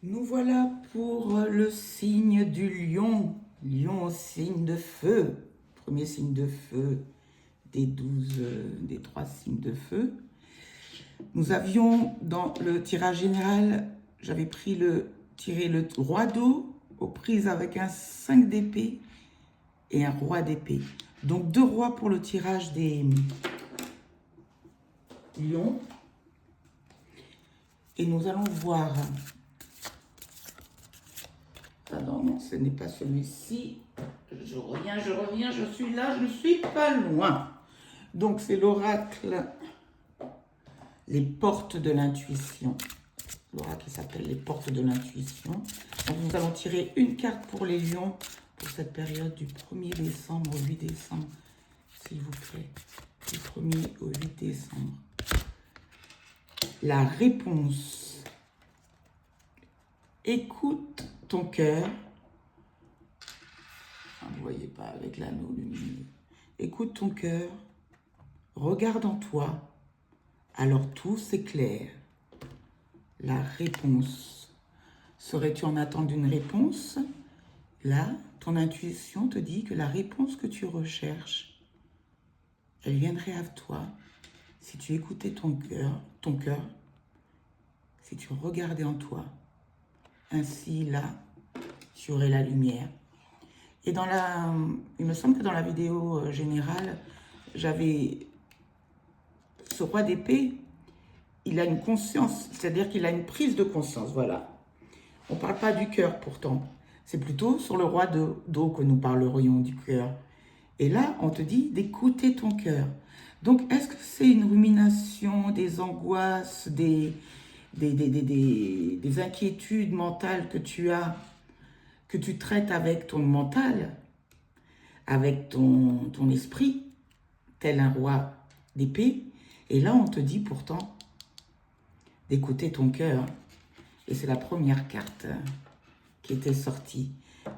Nous voilà pour le signe du lion. Lion, signe de feu. Premier signe de feu des 12, des 3 signes de feu. Nous avions dans le tirage général, j'avais tiré le roi d'eau aux prises avec un 5 d'épée et un roi d'épée. Donc 2 rois pour le tirage des lions. Et nous allons voir... Ah non, ce n'est pas celui-ci. Je reviens, je suis là, je ne suis pas loin. Donc c'est l'oracle, les portes de l'intuition. L'oracle qui s'appelle les portes de l'intuition. Donc nous allons tirer une carte pour les lions pour cette période du 1er décembre au 8 décembre, s'il vous plaît. Du 1er au 8 décembre. La réponse. Écoute ton cœur. Vous ne voyez pas avec l'anneau lumineux. Écoute ton cœur. Regarde en toi. Alors tout s'éclaire. La réponse. Serais-tu en attente d'une réponse? Là, ton intuition te dit que la réponse que tu recherches, elle viendrait à toi si tu écoutais ton cœur, si tu regardais en toi. Ainsi, là, tu aurais la lumière. Et il me semble que dans la vidéo générale, j'avais ce roi d'épée, il a une conscience, c'est-à-dire qu'il a une prise de conscience, voilà. On ne parle pas du cœur pourtant, c'est plutôt sur le roi d'eau que nous parlerions du cœur. Et là, on te dit d'écouter ton cœur. Donc, est-ce que c'est une rumination, des angoisses, des inquiétudes mentales que tu as, que tu traites avec ton mental, avec ton esprit, tel un roi d'épée? Et là, on te dit pourtant d'écouter ton cœur. Et c'est la première carte qui était sortie.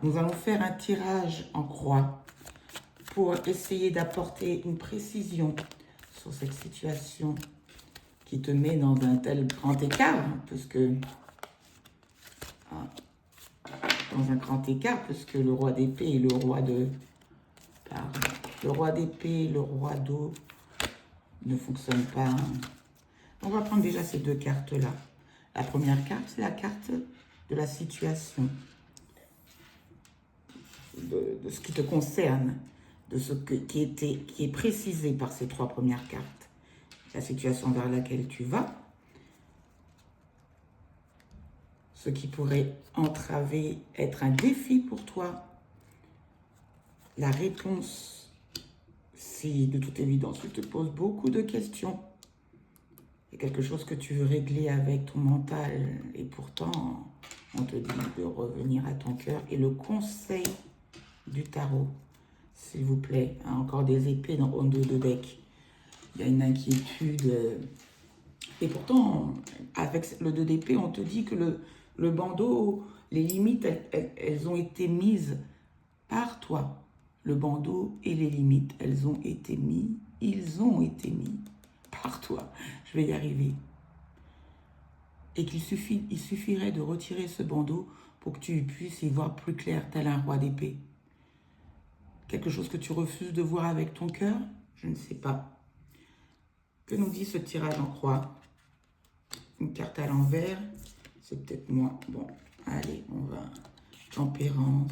Nous allons faire un tirage en croix pour essayer d'apporter une précision sur cette situation qui te met dans un tel grand écart, puisque dans un grand écart, puisque le roi d'épée et le roi d'épée et le roi d'eau ne fonctionnent pas. On va prendre déjà ces deux cartes-là. La première carte, c'est la carte de la situation, de ce qui te concerne, de ce qui est précisé par ces trois premières cartes. La situation vers laquelle tu vas, ce qui pourrait entraver, être un défi pour toi. La réponse, si de toute évidence tu te poses beaucoup de questions, c'est quelque chose que tu veux régler avec ton mental et pourtant on te dit de revenir à ton cœur. Et le conseil du tarot, s'il vous plaît, encore des épées dans le dos de bec. Il y a une inquiétude. Et pourtant, avec le 2 d'épée, on te dit que le bandeau, les limites, elles ont été mises par toi. Le bandeau et les limites, ils ont été mis par toi. Je vais y arriver. Et il suffirait de retirer ce bandeau pour que tu puisses y voir plus clair, tel un roi d'épée. Quelque chose que tu refuses de voir avec ton cœur? Je ne sais pas. Que nous dit ce tirage en croix? Une carte à l'envers, c'est peut-être moi. Bon, allez, on va. Tempérance.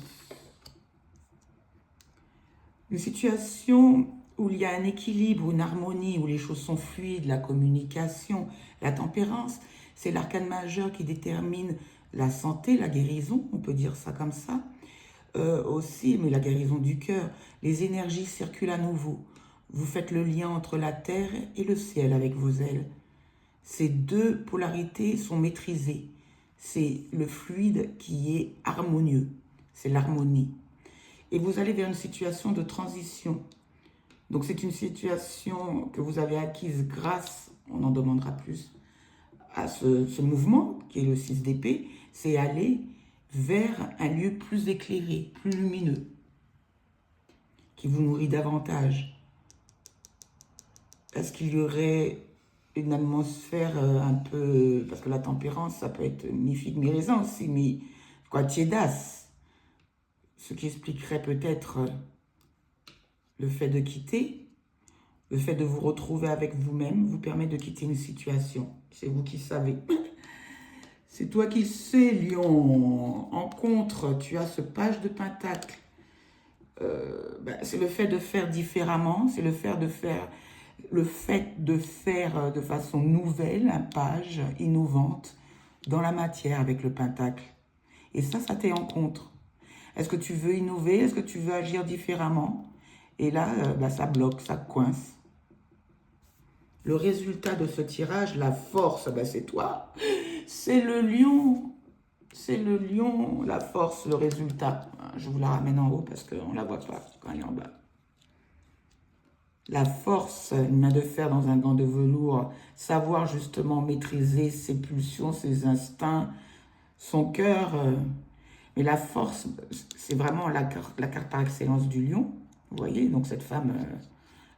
Une situation où il y a un équilibre, une harmonie, où les choses sont fluides, la communication, la tempérance, c'est l'arcane majeur qui détermine la santé, la guérison, on peut dire ça comme ça. Aussi, mais la guérison du cœur, les énergies circulent à nouveau. Vous faites le lien entre la terre et le ciel avec vos ailes. Ces deux polarités sont maîtrisées. C'est le fluide qui est harmonieux. C'est l'harmonie. Et vous allez vers une situation de transition. Donc c'est une situation que vous avez acquise grâce, on en demandera plus, à ce mouvement qui est le 6 d'épée. C'est aller vers un lieu plus éclairé, plus lumineux, qui vous nourrit davantage. Est-ce qu'il y aurait une atmosphère un peu... Parce que la tempérance, ça peut être mi-figue, mi-raisin aussi, quoi, tiédasse. Ce qui expliquerait peut-être le fait de quitter, le fait de vous retrouver avec vous-même, vous permet de quitter une situation. C'est vous qui savez. C'est toi qui sais, Lion. En contre, tu as ce page de pentacle. C'est le fait de faire différemment, c'est le fait de faire de façon nouvelle, un page innovante dans la matière avec le pentacle. Et ça t'est en contre. Est-ce que tu veux innover? Est-ce que tu veux agir différemment? Et là, ça bloque, ça coince. Le résultat de ce tirage, la force, c'est toi. C'est le lion. C'est le lion, la force, le résultat. Je vous la ramène en haut parce qu'on ne la voit pas quand elle est en bas. La force, une main de fer dans un gant de velours, savoir justement maîtriser ses pulsions, ses instincts, son cœur. Mais la force, c'est vraiment la carte par excellence du lion. Vous voyez, donc cette femme,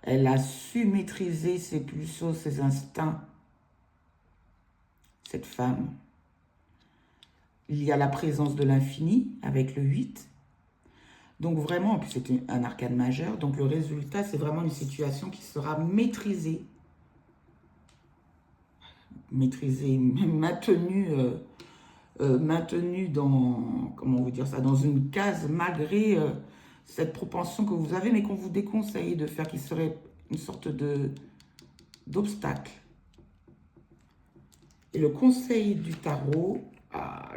elle a su maîtriser ses pulsions, ses instincts. Cette femme. Il y a la présence de l'infini avec le 8. Donc vraiment, puis c'est un arcane majeur, donc le résultat, c'est vraiment une situation qui sera maîtrisée. Maîtrisée, maintenue dans, comment vous dire ça, dans une case malgré cette propension que vous avez, mais qu'on vous déconseille de faire, qui serait une sorte d'obstacle. Et le conseil du tarot,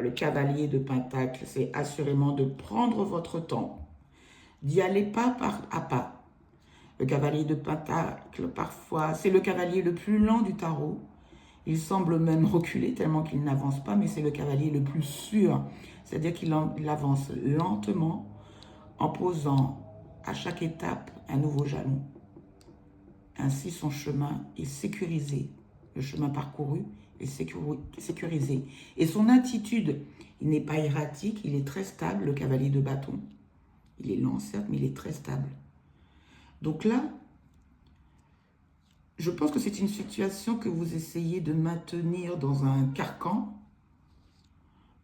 le cavalier de Pentacle, c'est assurément de prendre votre temps, d'y aller pas à pas. Le cavalier de Pentacle, parfois, c'est le cavalier le plus lent du tarot. Il semble même reculer tellement qu'il n'avance pas, mais c'est le cavalier le plus sûr. C'est-à-dire qu'il avance lentement en posant à chaque étape un nouveau jalon. Ainsi, son chemin est sécurisé. Le chemin parcouru est sécurisé. Et son attitude, il n'est pas erratique, il est très stable, le cavalier de bâton. Il est lent, certes, mais il est très stable. Donc là, je pense que c'est une situation que vous essayez de maintenir dans un carcan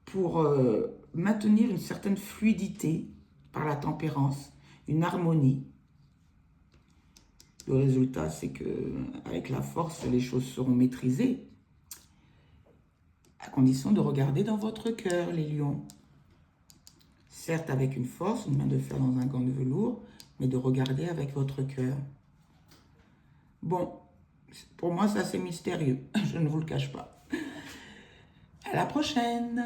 pour maintenir une certaine fluidité par la tempérance, une harmonie. Le résultat, c'est qu'avec la force, les choses seront maîtrisées, à condition de regarder dans votre cœur, les lions. Certes, avec une force, une main de fer dans un gant de velours, mais de regarder avec votre cœur. Bon, pour moi, c'est assez mystérieux, je ne vous le cache pas. À la prochaine!